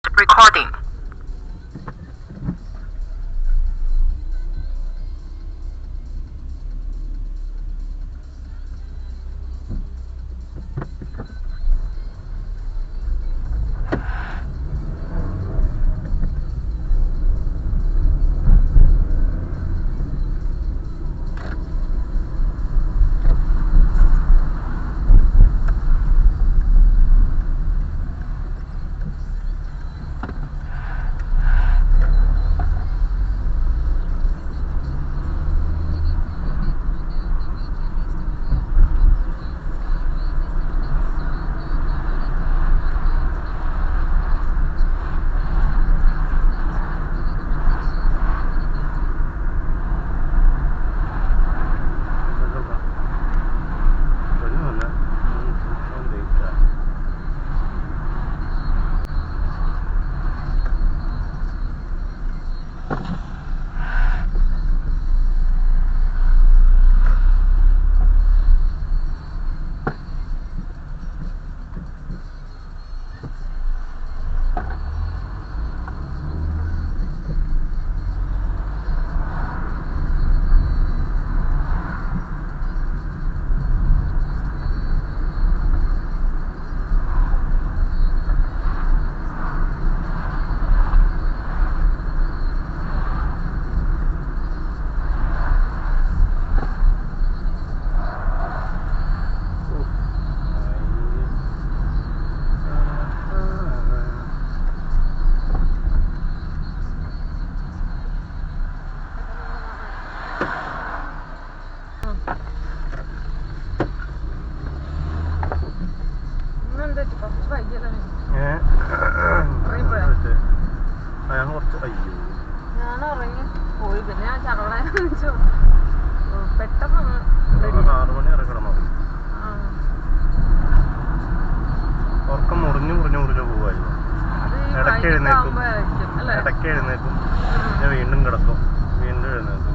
Recording. വീണ്ടും കിടക്കും, വീണ്ടും എഴുന്നേക്കും,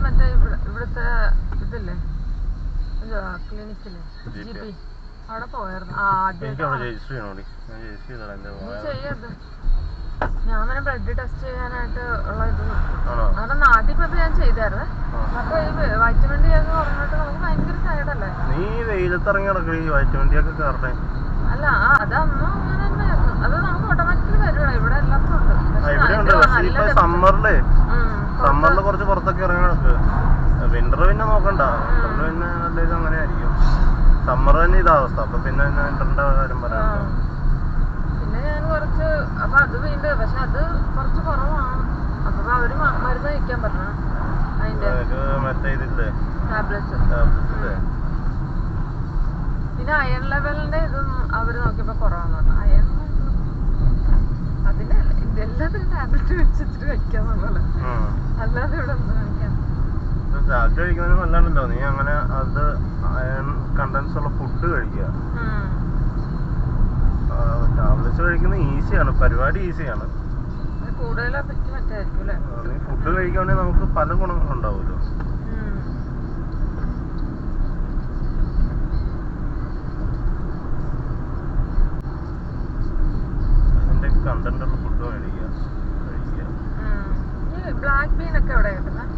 മറ്റേ ഇവിടുത്തെ ഇതില്ലേ ക്ലിനിക്കില്ലേ GP അവിടെ പോയായിരുന്നു. ഞാൻ തന്നെ ബ്ലഡ് ടെസ്റ്റ് ചെയ്യാനായിട്ട് ഉള്ള ഇത് അവിടെ നാട്ടിൽ പോയപ്പോ ഞാൻ ചെയ്തായിരുന്നു. അപ്പൊ ഈ വൈറ്റമിൻ ഡി ഒക്കെ പറഞ്ഞിട്ട് നമുക്ക് ഭയങ്കര സൈഡല്ലേ. നീ വെയിലത്തിറങ്ങി നടക്കണ ഈ വൈറ്റമിൻ ഡി ഒക്കെ കയറണേ. അല്ല അതൊന്നും അങ്ങനെ തന്നെയായിരുന്നു. അത് നമുക്ക് ഓട്ടോമാറ്റിക്കലി വരുവാ. ഇവിടെ എല്ലാത്തിനും ഉണ്ട്. സമ്മറില് കുറച്ച് പുറത്തൊക്കെ ഇറങ്ങി നടക്ക്. വിന്റർ പിന്നെ നോക്കണ്ട, വിന്റർ പിന്നെ നല്ല ഇത് അങ്ങനെ ആയിരിക്കും. സമ്മർ തന്നെ ഇതാവസ്ഥ. അപ്പൊ പിന്നെ വിന്ററിന്റെ കാര്യം പറയാം. പിന്നെ ഞാൻ കുറച്ച് അപ്പൊ അത് വീണ്ടും പക്ഷെ അത് കുറച്ച് കുറവാണ്. അപ്പൊ അവര് മരുന്ന് കഴിക്കാൻ പറഞ്ഞു. അതിന്റെ മറ്റേ ഇതില്ലേ ടാബ്ലറ്റ്സ്. പിന്നെ അയൺ ലെവലിന്റെ ഇതും അവര് നോക്കിയപ്പോ കുറവാന്ന് പറഞ്ഞു. അയൺ അതിന്റെ എല്ലാത്തിനും ടാബ്ലറ്റ് വെച്ചിട്ട് കഴിക്കാന്നുള്ളു. അല്ലാതെ ഇവിടെ ഒന്നും കഴിക്കാൻ ടാബ്ലറ്റ് കഴിക്കുന്നതിന് നല്ലതാണല്ലോ. നീ അങ്ങനെ അത് അയൺ കണ്ടൻസ് ഉള്ള ഫുഡ് കഴിക്കുക. ടാബ്ലറ്റ്സ് കഴിക്കുന്നത് ഈസിയാണ്, പരിപാടി ഈസിയാണ്. നീ ഫുഡ് കഴിക്കുകയാണെങ്കിൽ നമുക്ക് പല ഗുണങ്ങളുണ്ടാവുമല്ലോ. അതിന്റെ കണ്ടന്റ് ഉള്ള ഫുഡ് കഴിക്കുക. ബ്ലാക്ക് ബീൻ ഒക്കെ എവിടെ കിട്ടുന്നത്?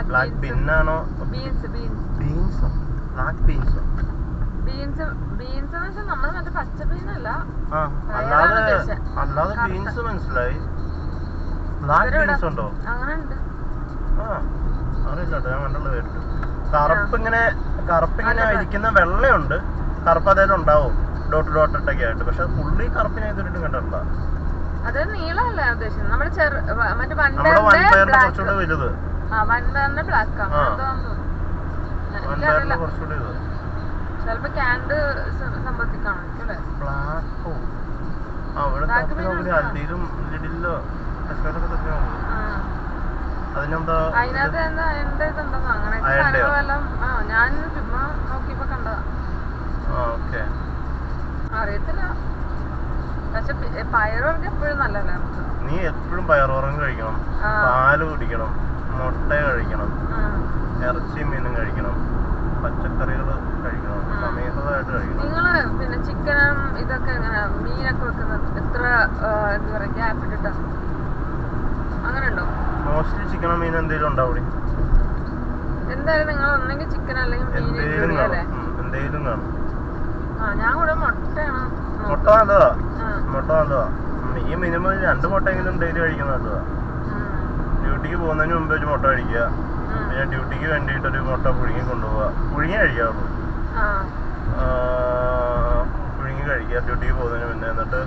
ബ്ലാക്ക് ബീനാണോ? ബീൻസോ? ബ്ലാക്ക് ബീൻസോ? ബീൻസ് നമ്മൾ മറ്റേ പച്ച ബീനല്ല, അല്ലാതെ ബീൻസ് മനസ്സിലായി. ബ്ലാക്ക് ബീൻസ് ഉണ്ടോ? അങ്ങനെ ഉണ്ട്. അറിയില്ല, ഞാൻ കണ്ടുള്ള പേരിട്ട്. കറുപ്പിങ്ങനെ ഇരിക്കുന്ന വെള്ളയുണ്ട്, കറുപ്പ് അതേലും ഉണ്ടാവും ഡോട്ട് ഡോട്ടൊക്കെ ആയിട്ട്. പക്ഷെ ഫുള്ളി കറുപ്പിനെ ഇതുവരെയായിട്ടും കണ്ടിട്ടില്ല. അത് നീളമല്ല ഉദ്ദേശിച്ചത്, നമ്മുടെ വൻപയറിന്റെ കുറച്ചുകൂടെ വലുത്. വൻപയറിന്റെ ബ്ലാക്ക് ആണ് കുറച്ചുകൂടെ ഇത്. ചിലപ്പോ ക്യാൻഡ് സംബന്ധിക്കാണോ അല്ലേ? ബ്ലാക്കോ അടിയിലും ലിഡിലോ അതിനെന്താ അതിനകത്ത് എന്റെ ഇതുണ്ടെന്നോ അങ്ങനെ വല്ലതും. ഞാൻ ചുമ്മാ നോക്കിയപ്പോ കണ്ടതാ. അറിയത്തില്ല. പക്ഷെ പയറുവർഗ്ഗം എപ്പോഴും നല്ലല്ലേ നമുക്ക്. നീ എപ്പോഴും പയറുവർഗ്ഗം കഴിക്കണം, പാല് കുടിക്കണം, മുട്ട കഴിക്കണം. ഇറച്ചിയും മീനും കഴിക്കണം, പച്ചക്കറികൾ കഴിക്കണം, സമീകൃതമായിട്ട് കഴിക്കണം. നിങ്ങള് പിന്നെ ചിക്കനും ഇതൊക്കെ എങ്ങനെ മീനൊക്കെ വെക്കുന്നത് എത്ര എന്താ പറയാ ഗ്യാപ്പ് ഇട്ടിട്ടാ അങ്ങനെ ഉണ്ടോ? മോസ്റ്റ്ലി ചിക്കനോ മീനോ എന്തെങ്കിലും ഉണ്ടാവും. എന്തായാലും നിങ്ങൾ ഒന്നെങ്കിൽ ചിക്കൻ അല്ലെങ്കിൽ എന്തെങ്കിലും കാണും. ഞാൻ കൂടെ മുട്ടയാണ്. മുട്ട നല്ലതാ, മുട്ട നല്ലതാ. ഈ മിനിമം 2 മുട്ടയെങ്കിലും ഡെയിലി കഴിക്കുന്നത് നല്ലതാ. ഡ്യൂട്ടിക്ക് പോകുന്നതിന് മുമ്പ് ഒരു മുട്ട കഴിക്കുക, പിന്നെ ഡ്യൂട്ടിക്ക് വേണ്ടിയിട്ട് ഒരു മുട്ട പുഴുങ്ങി കൊണ്ടുപോവുക. പുഴുങ്ങി കഴിക്കാവുള്ളൂ, പുഴുങ്ങി കഴിക്കുക ഡ്യൂട്ടിക്ക് പോകുന്നതിന് മുന്നേ. എന്നിട്ട്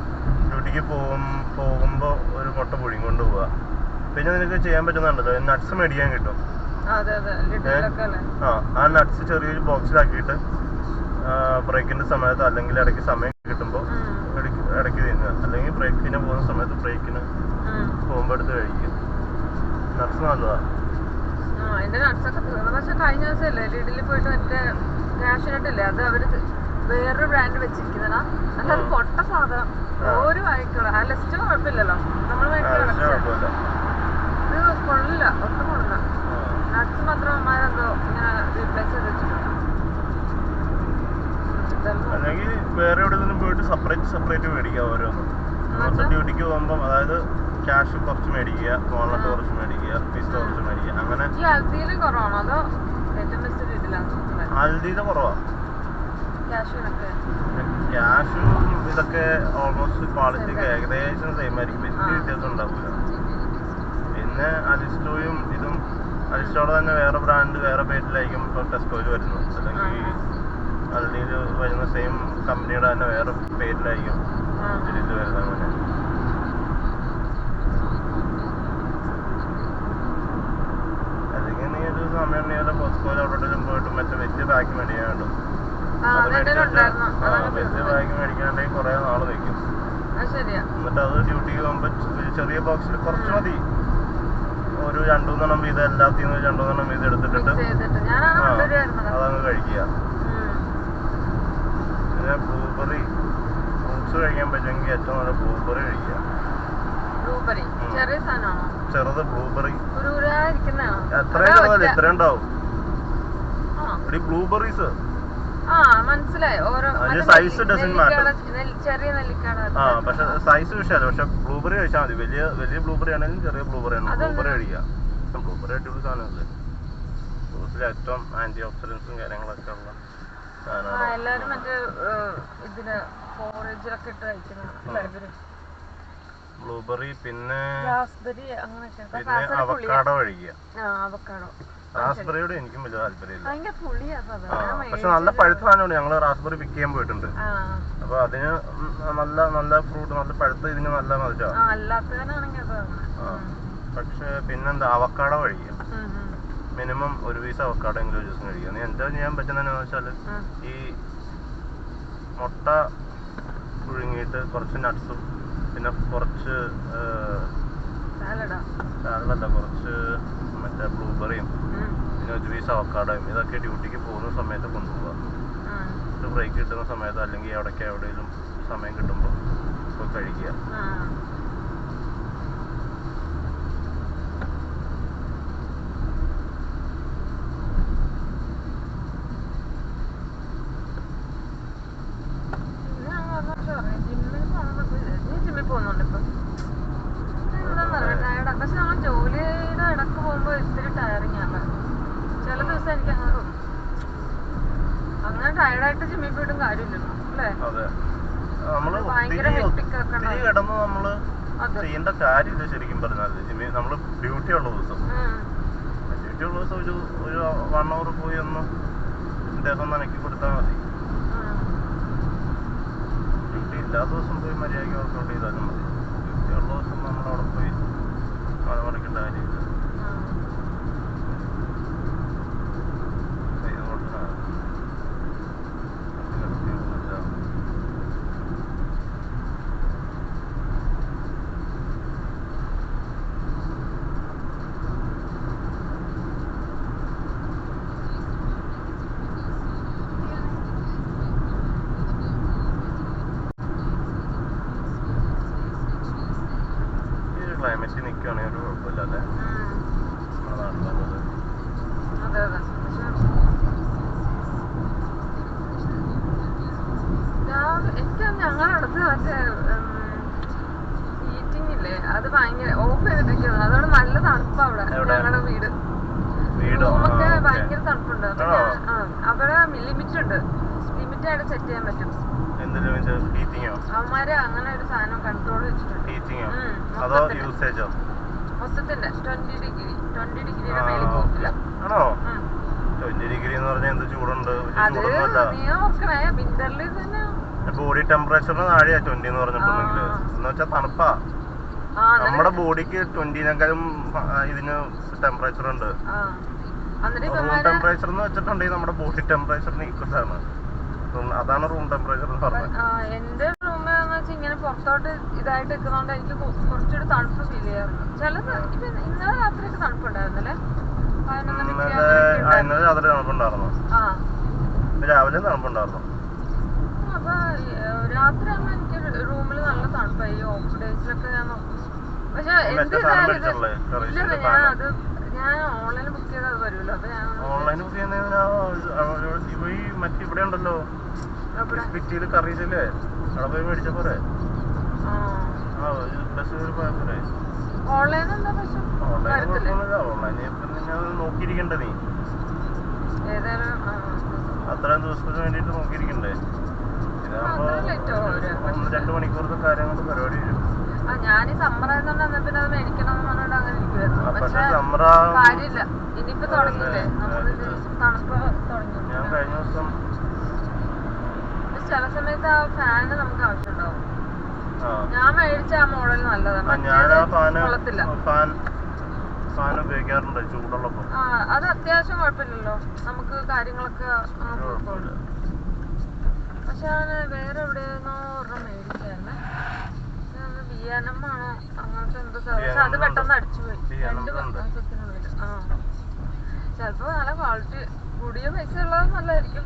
ഡ്യൂട്ടിക്ക് പോകുമ്പോൾ ഒരു മുട്ട പുഴുങ്ങി കൊണ്ടുപോവുക. പിന്നെ നിനക്ക് ചെയ്യാൻ പറ്റുന്നുണ്ടല്ലോ, നട്ട്സ് മേടിക്കാൻ കിട്ടും. ആ നട്ട്സ് ചെറിയൊരു ബോക്സിലാക്കിയിട്ട് ബ്രേക്കിന്റെ സമയത്ത് അല്ലെങ്കിൽ ഇടയ്ക്ക് സമയം കിട്ടുമ്പോൾ ഇടയ്ക്ക് തിന്നുക, അല്ലെങ്കിൽ ബ്രേക്കിന് പോകുന്ന സമയത്ത് ബ്രേക്കിന് പോകുമ്പോൾ എടുത്ത് കഴിക്കുക. നട്ട്സ് നല്ലതാ. അതിന്റെ നട്ട്സൊക്കെ തീർന്നു. പക്ഷെ കഴിഞ്ഞ ദിവസമല്ലേ ലിഡിൽ പോയിട്ട് മറ്റേ കാഷ്യൂനട്ടില്ലേ, അത് അവര് വേറൊരു ബ്രാൻഡ് വെച്ചിരിക്കുന്നതാ. അത് പൊട്ട സാധനം. ഒരു വായിക്കുള്ള ആ ലിസ്റ്റ് കുഴപ്പമില്ലല്ലോ, നമ്മൾ ഇത് കൊള്ളില്ല, ഒട്ടും കൊള്ളില്ല. നട്ട്സ് മാത്രം അമ്മമാരെന്തോ ഇങ്ങനെ റീപ്ലേസ് ചെയ്ത് വെച്ചിട്ടുണ്ട്. അല്ലെങ്കിൽ വേറെ എവിടെയെങ്കിലും പോയിട്ട് സെപ്പറേറ്റ് മേടിക്കുക ഓരോന്നും. ഡ്യൂട്ടിക്ക് പോകുമ്പോൾ അതായത് ക്യാഷ് കുറച്ച് മേടിക്കുക, വാൾനട്ട് കുറച്ച് മേടിക്കുക, പിസ്ത കുറച്ച് മേടിക്കുക, അങ്ങനെ. ഹൽദിയില് കുറവാണോ അതോ ഏറ്റവും ബെസ്റ്റ് രീതിയിലാണ്? ഹൽദിയില് കുറവാ. ക്യാഷും ഇതൊക്കെ ഓൾമോസ്റ്റ് ക്വാളിറ്റിക്ക് ഏകദേശം സെയിം ആയിരിക്കും, വലിയ വ്യത്യാസം ഉണ്ടാവില്ല. പിന്നെ അരിസ്റ്റോയും ഇതും, അരിസ്റ്റോടെ തന്നെ വേറെ ബ്രാൻഡ് വേറെ പേരിലായിരിക്കും ഇപ്പോൾ ടെസ്കോയിൽ വരുന്നത്, അല്ലെങ്കിൽ ഹൽദിയിൽ വരുന്ന സെയിം കമ്പനിയുടെ തന്നെ വേറെ പേരിലായിരിക്കും ഇതിൽ വരുന്നത്. അങ്ങനെ അല്ലെങ്കിൽ നീ ഒരു സമയം നീ പോസ്കോയിൽ അവിടെ പോയിട്ട് മറ്റേ വലിയ ബാഗ് മേടിക്കാൻ വേണ്ടും. വലിയ ബാഗ് മേടിക്കാണ്ടെങ്കിൽ കുറെ നാള് വയ്ക്കും. എന്നിട്ട് അത് ഡ്യൂട്ടിക്ക് പോകുമ്പോൾ ചെറിയ ബോക്സിൽ കുറച്ച് മതി, ഒരു 2-3 വീതം എല്ലാത്തിൽ നിന്ന് 2-3 വീതം എടുത്തിട്ട് അതങ്ങ് കഴിക്കുക. പിന്നെ ബ്ലൂബെറി ഫ്രൂട്ട്സ് കഴിക്കാൻ പറ്റുമെങ്കിൽ ഏറ്റവും നല്ല ബ്ലൂബെറി കഴിക്കുക. ചെറുത് ബ്ലൂബെറി എത്രയും ചെറുതല്ല, ഇത്രയും ഉണ്ടാവും ബ്ലൂബെറീസ്. Size doesn't matter. പക്ഷെ സൈസ് വിഷയമല്ല, പക്ഷെ ബ്ലൂബെറി കഴിച്ചാൽ മതി. വലിയ ബ്ലൂബെറി ആണെങ്കിലും ചെറിയ ബ്ലൂബെറി ആണ് ബ്ലൂബെറി കഴിക്കുക. ബ്ലൂബെറി അടിപൊളി സാധനമല്ലേ, ഫ്രൂട്ട്സിൽ ഏറ്റവും ആന്റി ഓക്സിഡൻസും കാര്യങ്ങളൊക്കെ ഉള്ള ബ്ലൂബെറി. പിന്നെ അവക്കാഡോ കഴിക്കുക. റാസ്ബെറിയോട് എനിക്കും വലിയ താല്പര്യമില്ല, പക്ഷെ നല്ല പഴുത്ത സാധനമാണ്. ഞങ്ങള് റാസ്ബെറി പിക്ക് ചെയ്യാൻ പോയിട്ടുണ്ട്. അപ്പൊ അതിന് നല്ല ഫ്രൂട്ട്, നല്ല പഴുത്ത ഇതിന് നല്ല മധുരമാണ്. പക്ഷെ പിന്നെന്താ, അവക്കാഡോ കഴിക്കുക. മിനിമം ഒരു പീസ് അവക്കാഡോ എങ്കിലും ഒരു ദിവസം കഴിക്കുക. നീ എന്താ ചെയ്യാൻ പറ്റുന്നതെന്ന് വെച്ചാൽ ഈ മുട്ട പുഴുങ്ങിയിട്ട് കുറച്ച് നട്ട്സും പിന്നെ കുറച്ച് സാലഡല്ല, കുറച്ച് മറ്റേ ബ്ലൂബെറിയും പിന്നെ ഒരു പീസ് അവക്കാഡോയും ഇതൊക്കെ ഡ്യൂട്ടിക്ക് പോകുന്ന സമയത്ത് കൊണ്ടുപോവുക. ഒരു ബ്രേക്ക് കിട്ടുന്ന സമയത്ത് അല്ലെങ്കിൽ എവിടേക്ക് എവിടെയെങ്കിലും സമയം കിട്ടുമ്പോൾ ഇപ്പോൾ കഴിക്കുക. പക്ഷെ നമ്മൾ ജോലിയുടെ ഇടക്ക് പോകുമ്പോ ഇത്തിരി ടയറിങ് ആണ് ചില ദിവസം. എനിക്ക് അങ്ങനെ ടയർഡായിട്ട് ജിമ്മിൽ പോയിട്ടും കാര്യമില്ലല്ലോ അല്ലേ? ഭയങ്കര കിടന്ന് നമ്മള് ചെയ്യേണ്ട കാര്യമില്ല ശരിക്കും പറഞ്ഞാല്. നമ്മള് ഡ്യൂട്ടി ഉള്ള ദിവസം ഒരു 1 hour പോയി ഒന്ന് ദേഹം നനക്കി കൊടുത്താൽ മതി. ഡ്യൂട്ടി ഇല്ലാത്ത ദിവസം പോയി മര്യാദയ്ക്ക് വർക്കൗട്ട് ചെയ്താലും മതി. ഡ്യൂട്ടി ഉള്ള ദിവസം നമ്മളവിടെ പോയി മറിക്കേണ്ട കാര്യമില്ല. ക്ലൈമറ്റ് നിൽക്കുകയാണെങ്കിൽ ഒരു കുഴപ്പമില്ല അല്ലേ? മറ്റേ ഹീറ്റിംഗ് ഇല്ലേ അത് ഭയങ്കര ഓഫ് ചെയ്തിട്ടിരിക്കുന്നത്. അതുകൊണ്ട് നല്ല തണുപ്പാ അവിടെ. ഞങ്ങളുടെ വീട് റൂമൊക്കെ ഭയങ്കര തണുപ്പുണ്ട്. അവിടെ ലിമിറ്റ് ഉണ്ട്. ലിമിറ്റ് ആയിട്ട് സെറ്റ് ചെയ്യാൻ പറ്റും. അവന്മാര് അങ്ങനെ ഒരു സാധനം കൺട്രോൾ വെച്ചിട്ടുണ്ട്. മൊത്തത്തിന്റെ 20 ഡിഗ്രിയുടെ മേലെ പോകില്ല. അത് നീ ഓർക്കണേ വിന്ററിൽ തന്നെ ബോഡി ടെമ്പറേച്ചറിന് താഴെയാ 20 എന്ന് പറഞ്ഞിട്ടുണ്ടെങ്കിൽ എന്ന് വെച്ചാൽ തണുപ്പാ. നമ്മുടെ ബോഡിക്ക് 20നേക്കാളും ഇതിന് ടെമ്പറേച്ചർ ഉണ്ട്. റൂം ടെമ്പറേച്ചർ എന്ന് വെച്ചിട്ടുണ്ടെങ്കിൽ നമ്മുടെ ബോഡി ടെമ്പറേച്ചറിന് ഈക്വൽ ആണ്. അതാണ് റൂം ടെമ്പറേച്ചർ എന്ന് പറഞ്ഞത്. എന്റെ റൂം എന്ന് വെച്ചാൽ ഇങ്ങനെ പുറത്തോട്ട് ഇതായിട്ട് നിൽക്കുന്നോണ്ട് എനിക്ക് കുറച്ചൊരു തണുപ്പ് ഫീൽ ചെയ്യാറുണ്ട്. ചിലത് ഇന്നലെ രാത്രിയൊക്കെ തണുപ്പുണ്ടായിരുന്നല്ലേ? ഇന്നലെ രാത്രി തണുപ്പുണ്ടായിരുന്നു, രാവിലെ തണുപ്പുണ്ടായിരുന്നു. അപ്പൊ രാത്രി ആകുമ്പോ എനിക്ക് റൂമിൽ നല്ല തണുപ്പായി. ഓഫ് ഡേയ്സിലൊക്കെ ഞാൻ നോക്കും. പക്ഷെ ഞാൻ ഓൺലൈനിൽ ബുക്ക് ചെയ്താൽ അത് വരുമല്ലോ. അപ്പൊ ഞാൻ ഓൺലൈൻ ബുക്ക് മറ്റേ ഇവിടെ ഉണ്ടല്ലോ കറീസില്ലേ, അവിടെ പോയി മേടിച്ച പോരെ. ബസ് കയറി പോയാ പോരെ. ഓൺലൈൻ എന്താ പ്രശ്നം? ഓൺലൈൻ നോക്കിയിരിക്കണ്ടേ നീ? അത്രയും ദിവസത്തിന് വേണ്ടിട്ട് നോക്കിയിരിക്കണ്ടേ? ഇതാകുമ്പോ 1-2 മണിക്കൂറത്തെ കാര്യം കൊണ്ട് പരിപാടി വരും. ഞാൻ ഈ സമ്മർ ആയതുകൊണ്ട് പിന്നെ അത് മേടിക്കണം എന്ന് പറഞ്ഞിട്ട് അങ്ങനെ ഇരിക്കുവായിരുന്നു. പക്ഷെ കാര്യമില്ല, ഇനിയിപ്പോ തുടങ്ങിയില്ലേ തണുപ്പ് തുടങ്ങി. ഞാൻ കഴിഞ്ഞ ദിവസം ചില സമയത്ത് ആ ഫാന് നമുക്ക് ആവശ്യമുണ്ടാവും. ഞാൻ മേടിച്ച ആ മോഡൽ നല്ലതാണ്. ഫാൻ ഉപയോഗിക്കാറുണ്ട് ചൂടുള്ളപ്പോ. അത് അത്യാവശ്യം കുഴപ്പമില്ലല്ലോ, നമുക്ക് കാര്യങ്ങളൊക്കെ. പക്ഷെ വേറെ എവിടെയാണോ ഒരെണ്ണം മേടിച്ചതന്നെ, വിയനമാണോ അങ്ങനത്തെ എന്തോ. പക്ഷെ അത് പെട്ടെന്ന് അടിച്ചുപോയി 2 മാസത്തിനുള്ളിൽ. ചിലപ്പോ നല്ല ക്വാളിറ്റി കൂടിയ പൈസ ഉള്ളത് നല്ലതായിരിക്കും.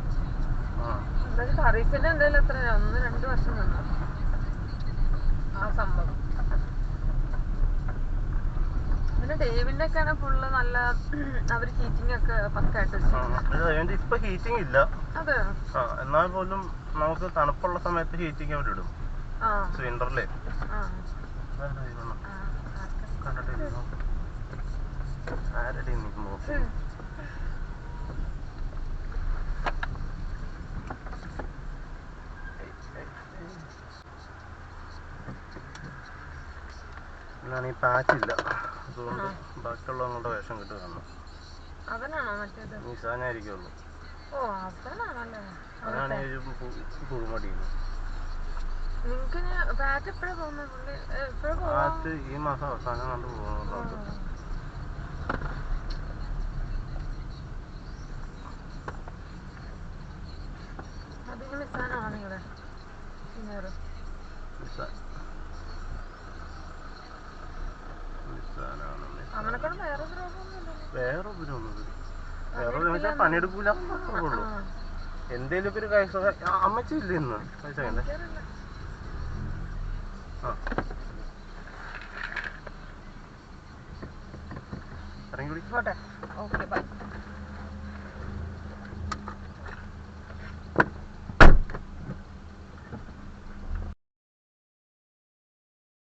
എന്തായാലും കറീസിന്റെ എന്തായാലും എത്ര 1-2 വർഷം നിന്നു ആ സംഭവം. പിന്നെ ഡേവിന്റെ ഒക്കെ ആണ് ഫുള്ള് നല്ല, അവര് ഹീറ്റിംഗ് ഒക്കെ പക്കായിട്ട്. ഇപ്പൊ ഹീറ്റിംഗ് ഇല്ല. അതെ, എന്നാൽ പോലും നമുക്ക് തണുപ്പുള്ള സമയത്ത് ഹീറ്റിംഗ് അവരിടും സിലിണ്ടറിലെ. ആരുടെ എന്നാണ് ഈ പാച്ചില്ല, അതുകൊണ്ട് ബാക്കിയുള്ളവങ്ങളുടെ വേഷം കിട്ടി കാണണം. അവനാണോ മറ്റേത്? നിസാനായിരിക്കുള്ളൂ. ഓ അവനാണല്ലേ. അതാണ് കുഴിമടിയുന്നു. നിങ്ങക്ക് ബാറ്റ് എപ്പോഴാ പോകുന്നത്? ബാറ്റ് ഈ മാസം അവസാനം കണ്ട് പോകുന്നുണ്ട്. അതിന് മിസ്സാനാണോ നിങ്ങളുടെ സീനിയർ? അവനെക്കൊണ്ട് വേറെ ഉപദ്രവമൊന്നുമില്ല. വേറെ പണിയെടുക്കൂല ഉള്ളൂ. എന്തേലും ഒരു കൈസ അമ്മച്ചി ഇല്ല ഇന്ന് പൈസ വേണ്ടേ? ഇറങ്ങി പോട്ടെ. Okay bye.